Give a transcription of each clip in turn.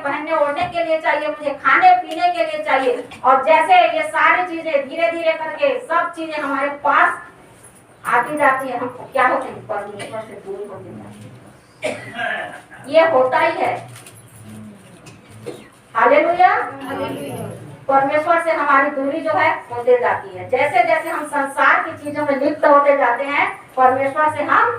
पहनने ओढ़ने के लिए चाहिए, मुझे खाने पीने के लिए चाहिए। और जैसे ये सारी चीजें धीरे धीरे करके सब चीजें हमारे पास आती जाती है, हम क्या होते हैं, परमेश्वर से दूर होते जाते हैं। ये होता ही है। हालेलुया। परमेश्वर से हमारी दूरी जो है होते जाती है। जैसे जैसे हम संसार की चीजों में लिप्त होते जाते हैं, परमेश्वर से हम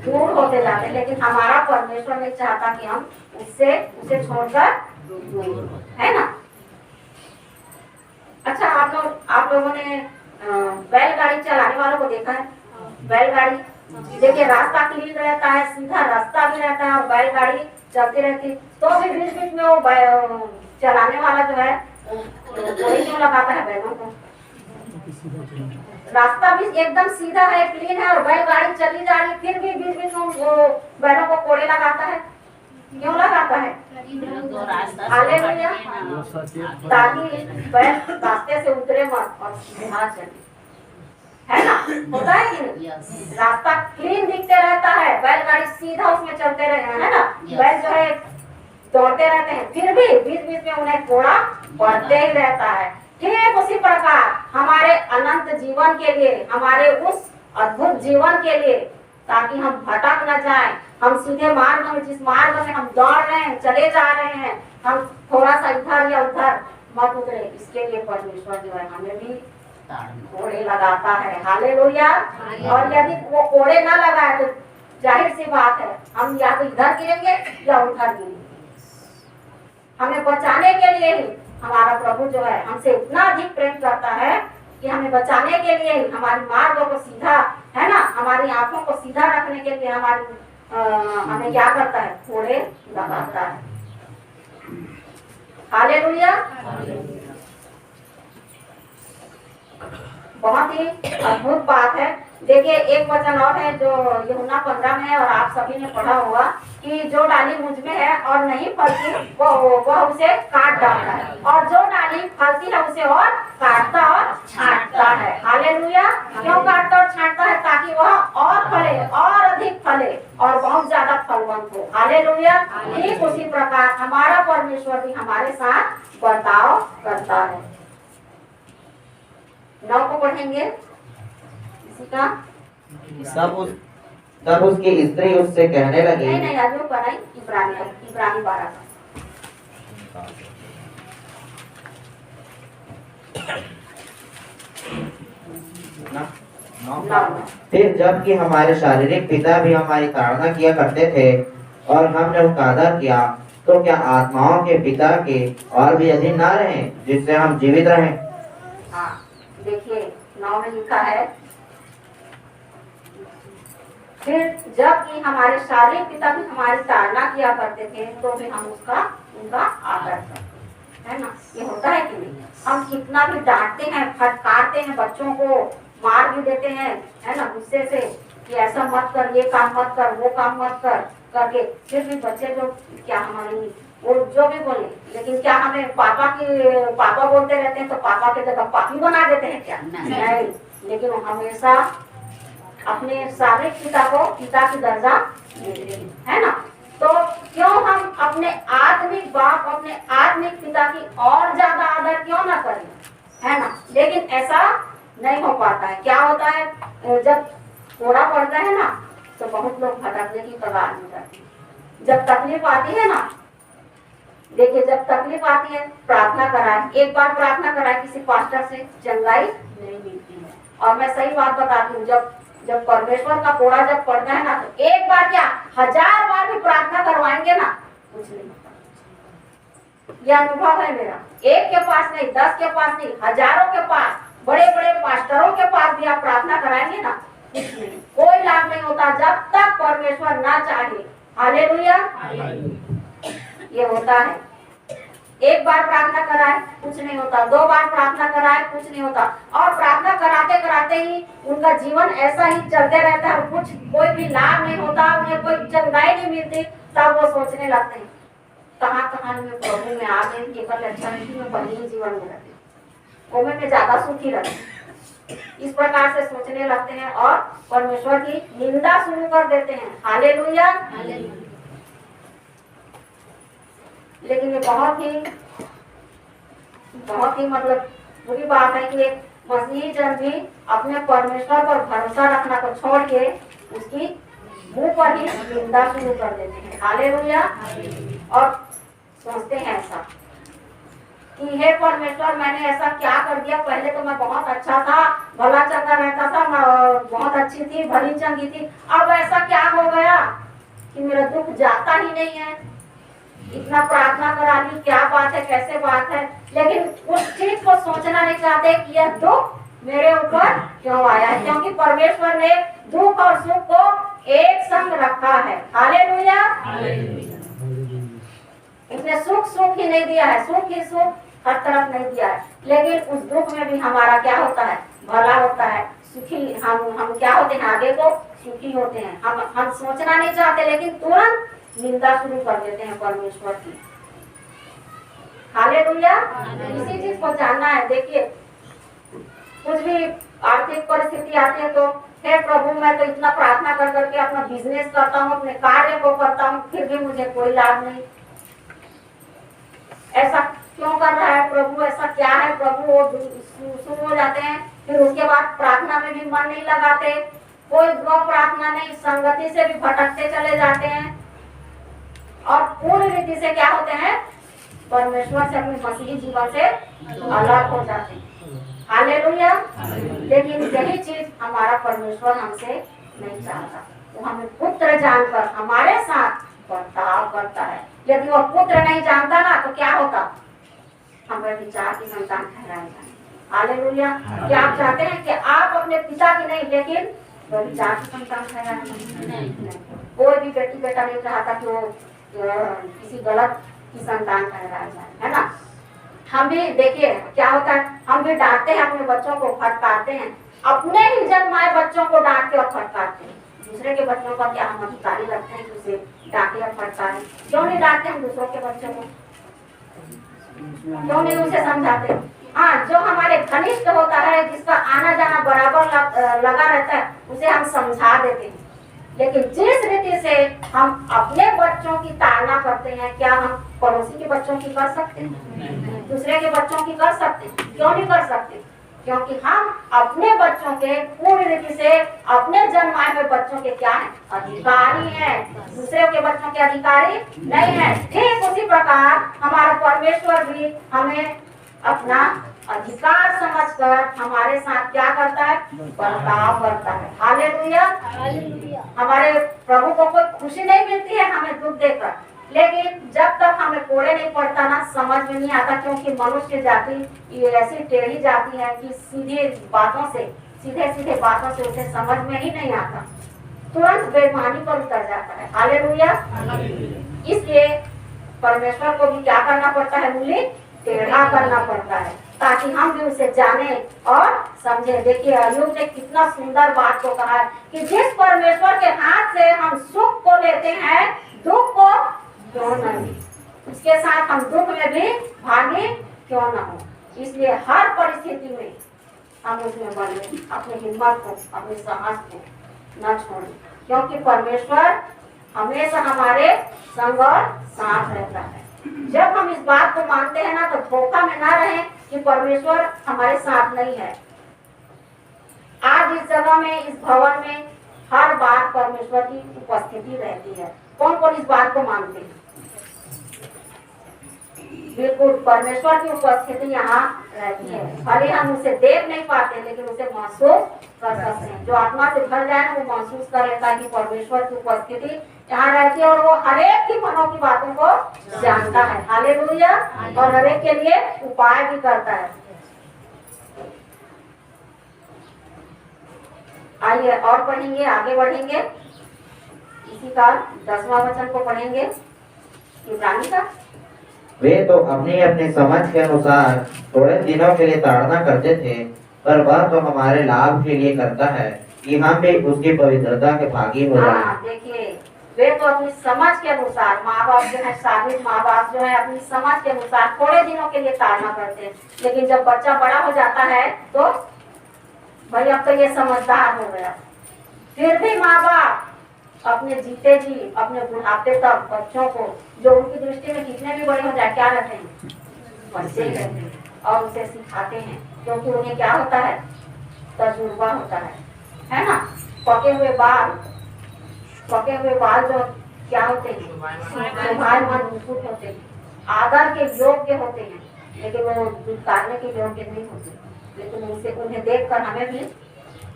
दूर होते जाते हैं। लेकिन हमारा परमेश्वर नहीं चाहता कि हम उसे छोड़कर दूर, है ना। अच्छा, आप लोगों ने बैलगाड़ी चलाने वालों को देखा है? बैलगाड़ी देखिए, रास्ता क्लीन रहता है, सीधा रास्ता भी रहता है और बैलगाड़ी चलती रहती, तो भी बीच बीच में वो चलाने वाला जो है वही क्यों लगाता है बैलों को? रास्ता भी एकदम सीधा है, क्लीन है और बैलगाड़ी चली जा रही, फिर भी बीच बीच में वो बैलों को कोड़े लगाता है। क्यों लगाता है? हालेलुया, ताकि बैल रास्ते से उतरे मत और सीधा चले, है ना। होता है कि नहीं? रास्ता क्लीन दिखते रहता है, बैलगाड़ी सीधा उसमें चलते रहे, है ना। बैल जो है दौड़ते रहते हैं, फिर भी बीच बीच में उन्हें कोड़ा पड़ते ही रहता है। ठीक उसी प्रकार हमारे अनंत जीवन के लिए, हमारे उस अद्भुत जीवन के लिए, ताकि हम भटक न जाएं, हम सीधे मार्ग में, जिस मार्ग में हम दौड़ रहे हैं, चले जा रहे हैं, हम थोड़ा सा इधर या उधर मत उतरे। इसके लिए परमेश्वर जो है हमें भी कोड़े लगाता है। हालेलुया। और यदि वो कोड़े ना लगाए तो जाहिर सी बात है, हम या तो इधर गिरेंगे या उधर गिरेंगे। हमें बचाने के लिए ही हमारा प्रभु जो है हमसे इतना अधिक प्रेम करता है कि हमें बचाने के लिए ही हमारी मार्गों को सीधा, है ना, हमारी आंखों को सीधा रखने के लिए हमें क्या करता है, कोड़े लगाता है। हालेलुया। बहुत ही अद्भुत बात है। देखिए, एक वचन और है जो यूहन्ना 15 में है और आप सभी ने पढ़ा होगा कि जो डाली मुझ में है और नहीं फलती वह उसे काट डालता है, और जो डाली फलती है उसे और काटता और छांटता है। हालेलुया। क्यों काटता और छांटता है? ताकि वह और फले, और अधिक फले और बहुत ज्यादा फलवंत हो। हालेलुया। ठीक उसी प्रकार हमारा परमेश्वर भी हमारे साथ बर्ताव करता है। 9 को पढ़ेंगे इसी का। तब उसकी स्त्री उससे कहने लगी, नहीं अभी पढ़ाई इब्रानी 12 फिर जबकि हमारे शारीरिक पिता भी हमारी ताड़ना किया करते थे और हमने उनका आदर किया, तो क्या आत्माओं के पिता के और भी अधीन ना रहे, जिससे हम जीवित रहें? हाँ, देखिए 9 में लिखा है, फिर जबकि हमारे शारीरिक पिता भी हमारी ताड़ना किया करते थे, तो भी हम उनका आदर करते, है ना। ये होता है कि नहीं? हम कितना भी डांटते हैं, फटकारते हैं, बच्चों को मार भी देते हैं, है ना, गुस्से से कि ऐसा मत कर, ये काम मत कर, वो काम मत कर करके, फिर भी बच्चे जो क्या हमारी वो जो भी बोले, लेकिन क्या हमें पापा बोलते रहते हैं तो पापा के जगह पापी बना देते हैं क्या? नहीं, लेकिन हमेशा अपने शारीरिक पिता को पिता की दर्जा देते हैं, है ना। तो क्यों हम अपने आत्मिक बाप, अपने आत्मिक पिता की और ज्यादा आदर क्यों ना करें, है ना। लेकिन ऐसा नहीं हो पाता है। क्या होता है, जब कोड़ा पड़ता है ना तो बहुत लोग भटकने की कगार में जाते हैं। जब तकलीफ आती है ना, देखिए जब तकलीफ आती है, प्रार्थना कराए, एक बार प्रार्थना कराए किसी पास्टर से, चंगाई नहीं मिलती है। और मैं सही बात बताती हूँ, जब परमेश्वर का कोड़ा जब पड़ता है ना, तो एक बार क्या 1000 बार भी प्रार्थना करवाएंगे ना, कुछ नहीं होता। यह अनुभव है मेरा। एक के पास नहीं, 10 के पास नहीं, हजारों के पास, बड़े बड़े पास्टरों के पास भी आप प्रार्थना कराएंगे ना, कुछ नहीं, कोई लाभ नहीं होता जब तक परमेश्वर ना चाहे। हालेलुया। ये होता है। एक बार प्रार्थना कराए कुछ नहीं होता, 2 बार प्रार्थना कराए कुछ नहीं होता, और प्रार्थना कराते कराते ही उनका जीवन ऐसा ही चलते रहता है, कोई भी लाभ नहीं होता, उन्हें कोई चंगाई नहीं मिलती। तब वो सोचने लगते हैं कहाँ में प्रभु में आ गए, केवल अच्छा नहीं में बनी जीवन में रहते, वो में ज्यादा सुखी रहते, इस प्रकार से सोचने लगते हैं और परमेश्वर की निंदा शुरू कर देते हैं। हालेलुया। लेकिन ये बहुत ही मतलब बुरी बात है कि एक मसीही जन भी अपने परमेश्वर पर भरोसा रखना को छोड़ के उसकी मुंह पर ही निंदा शुरू कर देते हैं। हालेलुया। और सोचते हैं ऐसा कि हे परमेश्वर, मैंने ऐसा क्या कर दिया, पहले तो मैं बहुत अच्छा था, भला चंगा रहता था, मैं बहुत अच्छी थी, भली चंगी थी, अब ऐसा क्या हो गया कि मेरा दुख जाता ही नहीं है। इतना प्रार्थना करा ली, क्या बात है, कैसे बात है, लेकिन उस चीज को सोचना नहीं चाहते कि यह दुख मेरे ऊपर क्यों आया है, क्योंकि परमेश्वर ने दुख और सुख को एक संग रखा है। हालेलुया। इसने सुख ही नहीं दिया है, सुख ही सुख हर तरफ नहीं दिया है, लेकिन उस दुख में भी हमारा क्या होता है, भला होता है, सुखी हम क्या होते हैं, आगे को सुखी होते हैं। हम सोचना नहीं चाहते, लेकिन तुरंत निंदा शुरू कर देते हैं परमेश्वर की। हालेलुया। इसी चीज को जानना है। देखिए, कुछ भी आर्थिक परिस्थिति आती है तो हे प्रभु, मैं तो इतना प्रार्थना कर करके अपना बिजनेस करता हूँ, अपने कार्य को करता हूँ, फिर भी मुझे कोई लाभ नहीं। ऐसा क्यों कर रहा है प्रभु, ऐसा क्या है प्रभु? वो शुरू हो जाते हैं, फिर उसके बाद प्रार्थना में भी मन नहीं लगाते, कोई दुआ प्रार्थना नहीं, संगति से भी भटकते चले जाते हैं और पूरी रीति से क्या होते हैं, परमेश्वर से, अपने मसीही जीवन से अलग हो जाते हैं। हालेलुया। लेकिन यही चीज हमारा परमेश्वर हमसे नहीं चाहता। वो हमें पुत्र जानकर हमारे साथ बर्ताव करता है। यदि वो पुत्र नहीं जानता ना, तो क्या होता, हमें विचार की संतान ठहराए जाए। हालेलुया। क्या आप चाहते हैं कि आप अपने पिता की नहीं, लेकिन वो विचार की संतान ठहराए जाए? कोई भी बेटी बेटा नहीं चाहता कि वो किसी गलत की संतान ठहराया जाए, है ना। हम भी देखिए क्या होता है, हम भी डांटते हैं अपने बच्चों को, फटकारते हैं, अपने ही जन्माए बच्चों को डांटते और फटकारते हैं। दूसरे के बच्चों का क्या हम अधिकारी रखते हैं कि उसे डांटे और फटकारें? क्यों नहीं डांटते हम दूसरों के बच्चों को? क्यों नहीं उसे समझाते? हाँ, जो हमारे घनिष्ठ होता है, जिसका आना जाना बराबर लगा रहता है, उसे हम समझा देते हैं। लेकिन जिस रीति से हम अपने बच्चों की ताड़ना करते हैं, क्या हम पड़ोसी के बच्चों की कर सकते हैं? दूसरे के बच्चों की कर सकते हैं? क्यों नहीं कर सकते? क्योंकि हम अपने बच्चों के पूरी रीति से, अपने जन्माए हुए बच्चों के क्या है, अधिकारी हैं। दूसरे के बच्चों के अधिकारी नहीं है। ठीक उसी प्रकार हमारा परमेश्वर भी हमें अपना अधिकार समझकर हमारे साथ क्या करता है, बर्ताव करता है। हालेलुया। हमारे प्रभु को कोई खुशी नहीं मिलती है हमें दुख देकर, लेकिन जब तक हमें कोड़े नहीं पड़ता ना, समझ में नहीं आता, क्योंकि मनुष्य जाति ये ऐसी टेढ़ी जाती है कि सीधे सीधे बातों से उसे समझ में ही नहीं आता, तुरंत बेईमानी पर उतर जाता है। हालेलुया। इसलिए परमेश्वर को भी क्या करना पड़ता है, मूल्य टेढ़ा करना पड़ता है, ताकि हम भी उसे जाने और समझे। देखिए, अय्यूब ने कितना सुंदर बात को कहा है कि जिस परमेश्वर के हाथ से हम सुख को लेते हैं, दुख को क्यों नहीं, उसके साथ हम दुख में भी भागी क्यों न हो। इसलिए हर परिस्थिति में हम उसमें बने, अपनी हिम्मत को, अपने साहस को न छोड़ें, क्योंकि परमेश्वर हमेशा हमारे संग और साथ रहता है। जब हम इस बात को मानते हैं ना, तो धोखा में ना रहें कि परमेश्वर हमारे साथ नहीं है। आज इस जगह में, इस भवन में हर बार परमेश्वर की उपस्थिति रहती है। कौन कौन इस बात को मानते हैं? बिल्कुल, परमेश्वर की उपस्थिति यहाँ रहती है। भले हम उसे देख नहीं पाते, लेकिन उसे महसूस कर सकते हैं। जो आत्मा से भर जाए ना, वो महसूस कर लेता है कि परमेश्वर की उपस्थिति यहाँ रहती है, और वो हरेक की मनों की बातों को जानता है। हालेलुया। और हरेक के लिए उपाय भी करता है। आइए और पढ़ेंगे, आगे बढ़ेंगे। इसी का 10वां वचन को पढ़ेंगे, इब्रानी का। वे तो अपनी अपनी समझ के अनुसार थोड़े दिनों के लिए ताड़ना करते थे, पर वह तो हमारे लाभ के लिए करता है कि हम भी उसकी पवित्रता के भागी हो जाएं। देखिए, वे तो अपनी समझ के अनुसार, माँ बाप जो है, शादी माँ बाप जो है, अपनी समझ के अनुसार थोड़े दिनों के लिए ताड़ना करते हैं, लेकिन जब बच्चा बड़ा हो जाता है तो भाई अब तो ये समझदार हो गया, फिर भी माँ बाप अपने जीते जी, अपने बुढ़ापे तक बच्चों को, जो उनकी दृष्टि बच्चे में कितने भी बड़े हो जाए क्या रहते हैं, बच्चे ही रहते हैं। और उसे सिखाते हैं क्योंकि उन्हें क्या होता है, तजुर्बा होता है ना। पके हुए बाल जो क्या होते हैं, शोभायमान मुकुट होते हैं, आदर के योग्य होते हैं, लेकिन वो उतारने के योग्य नहीं होते। लेकिन उनसे उन्हें देखकर हमें भी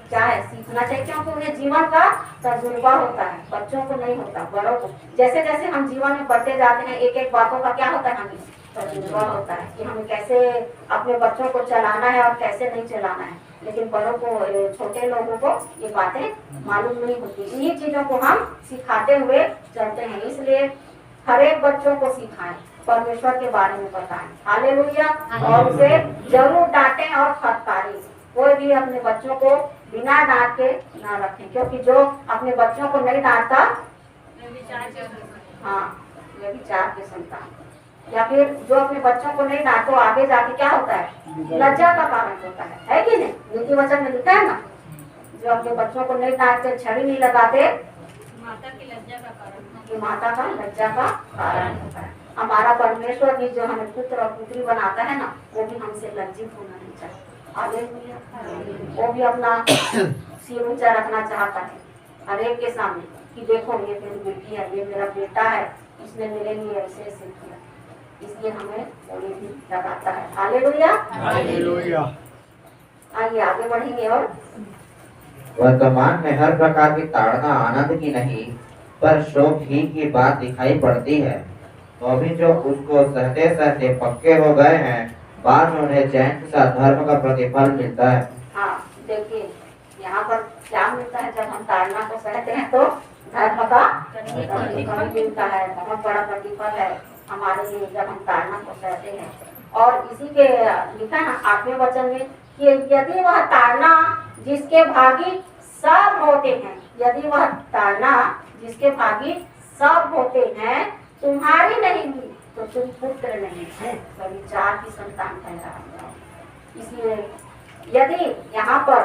क्या है, सीखना चाहिए, क्योंकि उन्हें जीवन का तजुर्बा होता है, बच्चों को नहीं होता, बड़ों को। जैसे जैसे हम जीवन में बढ़ते जाते हैं, एक एक बातों का क्या होता है, हमें तजुर्बा होता है कि हमें कैसे अपने बच्चों को चलाना है और कैसे नहीं चलाना है। लेकिन बड़ों को, छोटे लोगों को ये बातें मालूम नहीं होती। इन्हीं चीजों को हम सिखाते हुए चलते हैं। इसलिए हर एक बच्चों को सिखाएं, परमेश्वर के बारे में बताएं, हालेलुया। और उसे जरूर डांटें और फटकारें। कोई भी अपने बच्चों को बिना डांट के ना रखें, क्योंकि जो अपने बच्चों को नहीं डांटता, हाँ, ये विचार के संतान, या फिर जो अपने बच्चों को नहीं डांटो, आगे जाके क्या होता है, लज्जा का कारण होता है कि नहीं। नीति वचन में लिखा है ना, जो अपने बच्चों को नहीं डांटते, छड़ी नहीं लगाते, माता की लज्जा का कारण, माता का लज्जा का कारण होता है। हमारा परमेश्वर भी जो हमें पुत्र और पुत्री बनाता है ना, वो भी हमसे लज्जित होना नहीं चाहिए। हालेलुया। वो भी अपना सिर ऊंचा रखना चाहता है हर एक के सामने कि देखो ये मेरी बेटी है, ये मेरा बेटा है, इसने मेरे लिए ऐसे ऐसे किया। इसलिए हमें बोली भी लगाता है। Hallelujah, hallelujah. आइए आगे बढ़ेंगे। और वर्तमान में हर प्रकार की ताड़ना आनंद की नहीं पर शोक ही की बात दिखाई पड़ती है। तो अभी जो उसको सहते सहते पक्के हो गए हैं, बाद में उन्हें चैन के साथ धर्म का प्रतिफल मिलता है। हाँ, देखिए यहाँ पर क्या मिलता है, जब हम ताड़ना को सहते हैं तो धर्म का प्रतिफल मिलता है। बहुत बड़ा प्रतिफल है हमारे लिए जब हम ताड़ना को सहते हैं। और इसी के लिखा है 8वें वचन में कि यदि वह ताड़ना जिसके भागी सब होते हैं, यदि वह ताड़ना जिसके भागी सब होते हैं तुम्हारी नहीं हुई, तो तुम पुत्र नहीं है, कभी 4 की संतान कहलाओ। इसलिए यदि यहाँ पर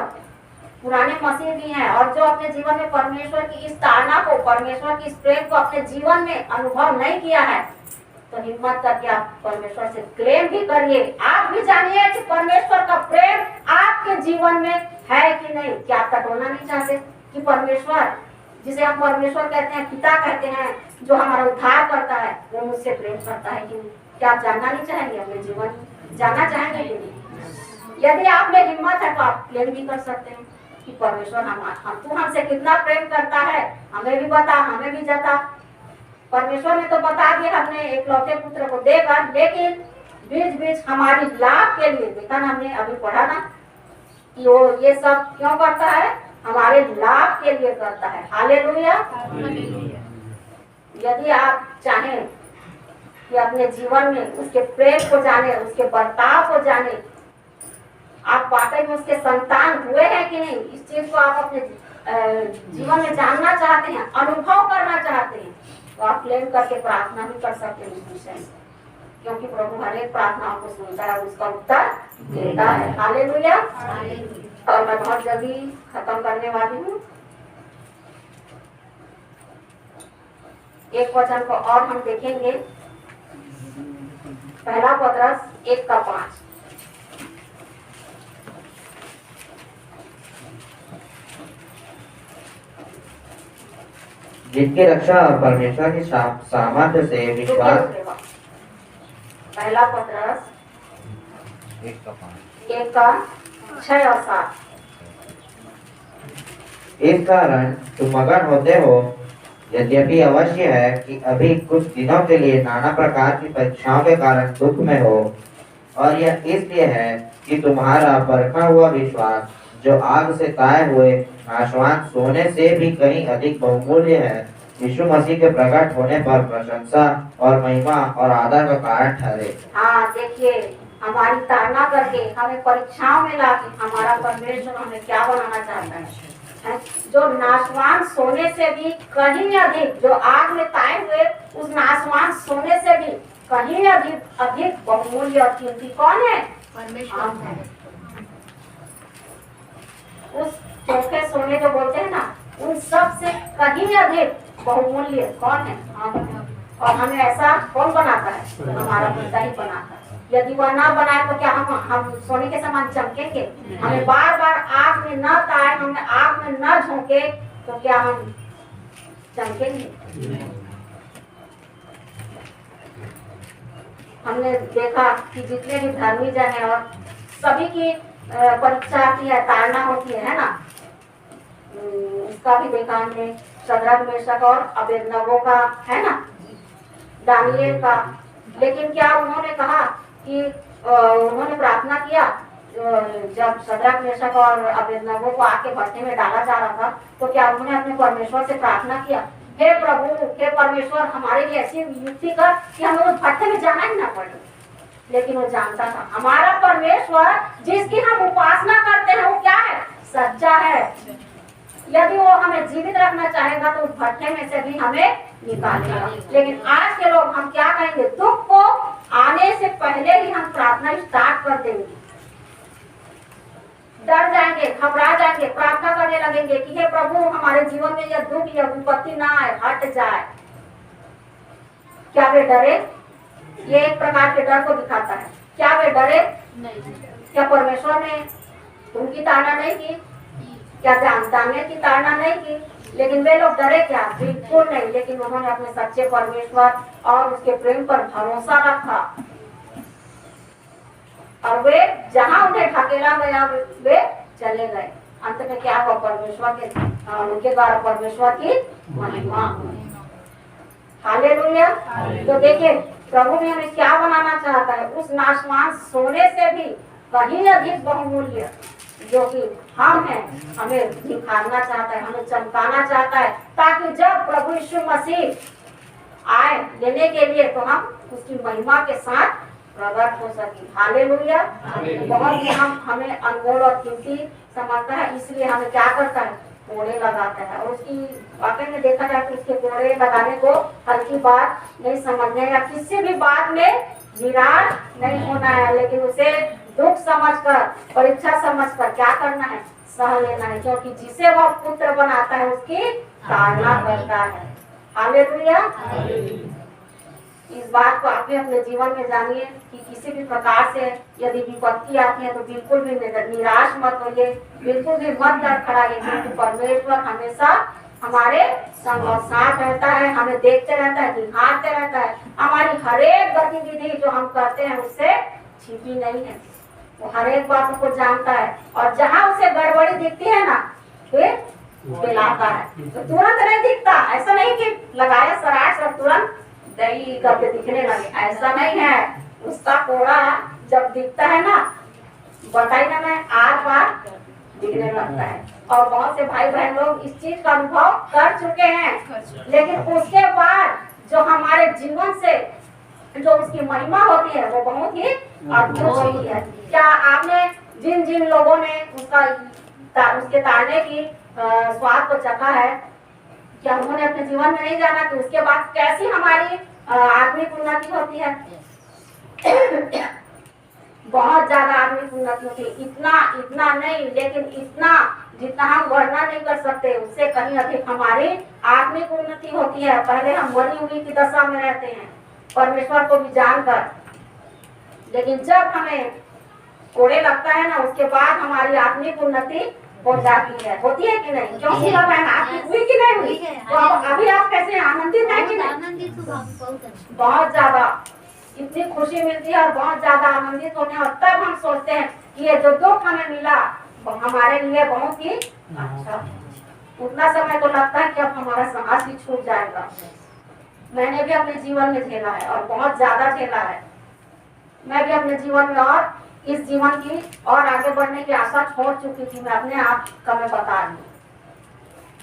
पुराने मसीह भी हैं और जो अपने जीवन में परमेश्वर की इस ताड़ना को, परमेश्वर की इस प्रेम को अपने जीवन में अनुभव नहीं किया है, तो हिम्मत करके आप परमेश्वर से प्रेम भी करिए। आप भी जानिए कि परमेश्वर का प्रेम आपके जीवन में है कि नहीं। क्या आप टटोलना नहीं चाहते कि परमेश्वर, जिसे आप परमेश्वर कहते हैं, पिता कहते हैं, जो हमारा उद्धार करता है, वो मुझसे प्रेम करता है कि नहीं? क्या आप जानना नहीं चाहेंगे, अपने जीवन जानना चाहेंगे कि नहीं? यदि आप में हिम्मत है तो आप प्रेम भी कर सकते हैं कि परमेश्वर तू हमसे कितना प्रेम करता है, हमें भी बता, हमें भी जता। परमेश्वर ने तो बता दिया अपने एकलौते पुत्र को देकर, लेकिन बीच बीच हमारी लाभ के लिए, देखा ना हमने अभी पढ़ा ना कि वो ये सब क्यों करता है, हमारे लाभ के लिए करता है। हालेलुया। यदि आप चाहें कि अपने जीवन में उसके प्रेम को जाने, उसके बर्ताव को जाने, आप वाकई में उसके संतान हुए हैं कि नहीं, इस चीज को आप अपने जीवन में जानना चाहते हैं, अनुभव करना चाहते हैं, तो आप प्रेम करके प्रार्थना भी कर सकते हैं इस विषय में, क्योंकि प्रभु हर एक प्रार्थनाओं को सुनता है, उसका उत्तर देता है। हालेलुया। और मैं बहुत जल्दी खत्म करने वाली हूँ। एक वचन को और हम देखेंगे, पहला पत्रस 1:5। जिनकी रक्षा परमेश्वर की सामर्थ्य से विश्वास। पहला पत्रस 1:6 और 7। इस कारण तुम मगन होते हो, यद्यपि अवश्य है कि अभी कुछ दिनों के लिए नाना प्रकार की परीक्षाओं के कारण दुख में हो, और यह इसलिए है कि तुम्हारा परखा हुआ विश्वास, जो आग से ताए हुए नाशवान सोने से भी कहीं अधिक बहुमूल्य है, यीशु मसीह के प्रकट होने पर प्रशंसा और महिमा और आदर का कारण ठहरे। हाँ, देखिए हमारी ताड़ना करके हमें परीक्षाओं में लाके हमारा परमेश्वर हमें क्या बनाना चाहता है, जो नाशवान सोने से भी कहीं अधिक, जो आग में ताए हुए उस नाशवान सोने से भी कहीं अधिक बहुमूल्य और कीमती कौन है? परमेश्वर। उस चोखे सोने जो बोलते हैं ना, उन सब से कहीं अधिक बहुमूल्य कौन है? और हमें ऐसा कौन बनाता हमारा पिता ही बनाता है। यदि वह ना बनाए तो क्या हम सोने के समान चमकेंगे? हमें बार बार आग में न ताए, हमें आग में न झोंके तो क्या हम चमकेंगे? हमने देखा कि जितने भी धर्मी जन है और सभी की परीक्षा आती है, ताड़ना होती है ना। इसका भी देखा हमने, शद्रक, मेशक और अबेदनगो का, है ना, दानिएल का। लेकिन क्या उन्होंने कहा कि उन्होंने प्रार्थना किया जब शद्रक, मेशक और अबेदनगो को आके भट्टे में डाला जा रहा था, तो क्या उन्होंने अपने परमेश्वर से प्रार्थना किया, हे प्रभु, हे परमेश्वर, हमारे लिए ऐसी युक्ति कर कि हमें उस भट्टे में जाना ही ना पड़े? लेकिन वो जानता था हमारा परमेश्वर जिसकी हम उपासना करते हैं वो क्या है? सच्चा है। यदि वो हमें जीवित रखना चाहेगा तो उस भट्टे में से भी हमें निकालेगा। लेकिन आज के लोग हम क्या करेंगे? दुख को आने से पहले ही हम प्रार्थना स्टार्ट कर देंगे, डर जाएंगे, घबरा जाएंगे, प्रार्थना करने लगेंगे कि हे प्रभु, हमारे जीवन में यह दुख, यह विपत्ति ना आए, हट जाए। क्या वे डरे? ये एक प्रकार के डर को दिखाता है। क्या वे डरे? नहीं। क्या परमेश्वर ने उनकी ताड़ना नहीं की? क्या दानिएल की ताड़ना नहीं की? लेकिन वे लोग डरे क्या? बिल्कुल नहीं। लेकिन उन्होंने अपने सच्चे परमेश्वर और उसके प्रेम पर भरोसा रखा और वे जहां उन्हें ढकेला गया वे चले गए। अंत में क्या हुआ? परमेश्वर के उनके द्वारा परमेश्वर की महिमा हुई। हालेलुया। तो देखिए, प्रभु भी हमें क्या बनाना चाहता है? उस नाशवान सोने से भी कहीं अधिक बहुमूल्य जो कि हम हैं, हमें दिखाना चाहता है, हमें चमकाना चाहता है, ताकि जब प्रभु यीशु मसीह आए लेने के लिए तो हम उसकी महिमा के साथ प्रकट हो सके। हालेलुया। बहुत ही हमें अनमोल और कीमती समझता है, इसलिए हमें क्या करता है? कोड़े लगाता है। और उसकी वाकई में देखा जाए तो उसके कोड़े लगाने को हल्की बात नहीं समझने या किसी भी बात में निराश नहीं होना है, लेकिन उसे दुख समझकर, परीक्षा समझकर क्या करना है? सह लेना है, क्योंकि जिसे वह पुत्र बनाता है उसकी ताड़ना करता है। हालेलुया। इस बात को आप भी अपने जीवन में जानिए कि किसी भी प्रकार से यदि विपत्ति आती है तो बिल्कुल भी निराश मत होइए, बिल्कुल भी मत डर खड़ाइए, क्योंकि परमेश्वर हमेशा हमारे संग और साथ रहता है, हमें देखते रहता है, निहारते रहता है। हमारी हर एक गतिविधि जो हम करते हैं उससे छिपी नहीं है, वो हर एक बात को जानता है। और जहाँ उसे गड़बड़ी दिखती है ना, फिर दिलाता है। तो तुरंत नहीं दिखता, ऐसा नहीं कि लगाया सराठ और तुरंत दही करके दिखने लगे, ऐसा नहीं है। उसका कोड़ा जब दिखता है ना, बताई ना, मैं आर पार दिखने लगता है। और बहुत से भाई बहन लोग इस चीज का अनुभव कर चुके हैं। लेकिन उसके बाद जो हमारे जीवन से जो उसकी महिमा होती है वो बहुत ही अद्भुत होती है। क्या आपने जिन जिन लोगों ने उसके ताड़ने की स्वाद को चखा है, क्या उन्होंने अपने जीवन में नहीं जाना कि उसके बाद कैसी हमारी आत्मिक उन्नति होती है? बहुत ज्यादा आत्मिक उन्नति होती है। इतना नहीं, लेकिन इतना जितना हम वर्णन नहीं कर सकते, उससे कहीं अधिक हमारी आत्मिक उन्नति होती है। पहले हम मरी हुई की दशा में रहते हैं परमेश्वर को भी जानकर, लेकिन जब हमें कोड़े लगता है ना, उसके बाद हमारी आत्मिक उन्नति हो जाती है। होती है कि नहीं? क्योंकि अब आपकी हुई कि नहीं हुई? तो अभी आप कैसे आनंदित है कि नहीं? बहुत ज्यादा इतनी खुशी मिलती है और बहुत ज्यादा आनंदित होते हैं। और तब हम सोचते हैं कि ये जो दुख हमें मिला हमारे लिए बहुत ही अच्छा। उतना समय तो लगता है कि अब हमारा सांस ही छूट जाएगा। मैंने भी अपने जीवन में झेला है और बहुत ज्यादा झेला है। मैं भी अपने जीवन में और इस जीवन की और आगे बढ़ने की आशा छोड़ चुकी थी। मैं अपने आप का मैं बता रही हूँ,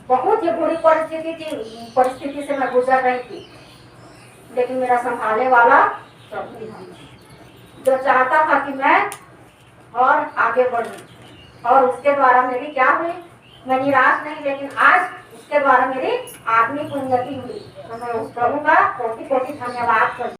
बहुत ही बुरी परिस्थिति से मैं गुजर रही थी, लेकिन मेरा संभालने वाला प्रभु जो चाहता था कि मैं और आगे बढ़ूं। और उसके द्वारा मेरी क्या हुई? मैं निराश नहीं, लेकिन आज उसके द्वारा मेरी आत्मिक उन्नति हुई। तो मैं उस प्रभु का कोटि कोटि धन्यवाद करती हूँ।